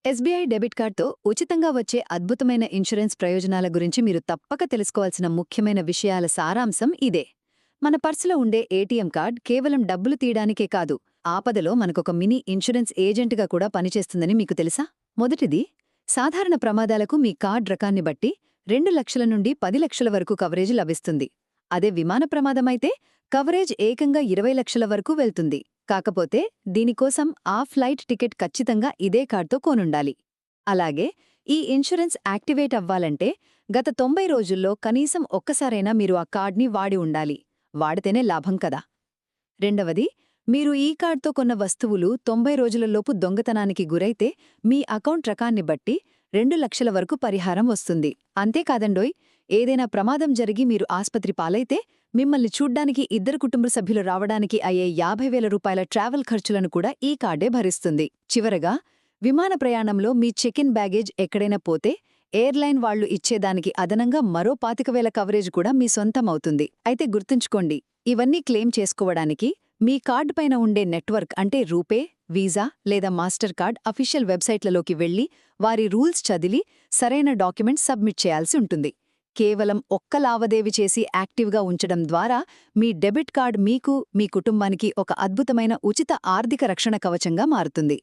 SBI debit కార్డ్తో ఉచితంగా వచ్చే అద్భుతమైన ఇన్సూరెన్స్ ప్రయోజనాల గురించి మీరు తప్పక తెలుసుకోవాల్సిన ముఖ్యమైన విషయాల సారాంశం ఇదే. మన పర్సులో ఉండే ఏటీఎం కార్డ్ కేవలం డబ్బులు తీయడానికే కాదు, ఆపదలో మనకొక మినీ ఇన్సూరెన్స్ ఏజెంట్గా కూడా పనిచేస్తుందని మీకు తెలుసా? మొదటిది, సాధారణ ప్రమాదాలకు మీ కార్డ్ రకాన్ని బట్టి 2 లక్షల నుండి 10 లక్షల వరకు కవరేజ్ లభిస్తుంది. అదే విమాన ప్రమాదమైతే కవరేజ్ ఏకంగా 20 లక్షల వరకు వెళ్తుంది. కాకపోతే దీనికోసం ఆ ఫ్లైట్ టికెట్ ఖచ్చితంగా ఇదే కార్డ్తో కొనుండాలి. అలాగే ఈ ఇన్సూరెన్స్ యాక్టివేట్ అవ్వాలంటే గత 90 రోజుల్లో కనీసం ఒక్కసారైనా మీరు ఆ కార్డ్ని వాడి ఉండాలి. వాడితేనే లాభం కదా. రెండవది, మీరు ఈ కార్డ్తో కొన్న వస్తువులు 90 రోజులలోపు దొంగతనానికి గురైతే మీ అకౌంట్ రకాన్ని బట్టి 2 లక్షల వరకు పరిహారం వస్తుంది. అంతేకాదండోయ్, ఏదైనా ప్రమాదం జరిగి మీరు ఆస్పత్రి పాలైతే మిమ్మల్ని చూడ్డానికి 2 కుటుంబ సభ్యులు రావడానికి అయ్యే 50,000 రూపాయల ట్రావెల్ ఖర్చులను కూడా ఈ కార్డే భరిస్తుంది. చివరగా, విమాన ప్రయాణంలో మీ చెక్-ఇన్ బ్యాగేజ్ ఎక్కడైనా పోతే ఎయిర్లైన్ వాళ్లు ఇచ్చేదానికి అదనంగా మరో 25,000 కవరేజ్ కూడా మీ సొంతమవుతుంది. అయితే గుర్తుంచుకోండి, ఇవన్నీ క్లెయిమ్ చేసుకోవడానికి మీ కార్డు పైన ఉండే నెట్వర్క్ అంటే రూపే, వీసా లేదా మాస్టర్ కార్డ్ అఫీషియల్ వెబ్సైట్లలోకి వెళ్లి వారి రూల్స్ చదివి సరైన డాక్యుమెంట్స్ సబ్మిట్ చేయాల్సి ఉంటుంది. కేవలం ఒక్క లావాదేవీ చేసి యాక్టివ్గా ఉంచడం ద్వారా మీ డెబిట్ కార్డ్ మీకు, మీ కుటుంబానికి ఒక అద్భుతమైన ఉచిత ఆర్థిక రక్షణ కవచంగా మారుతుంది.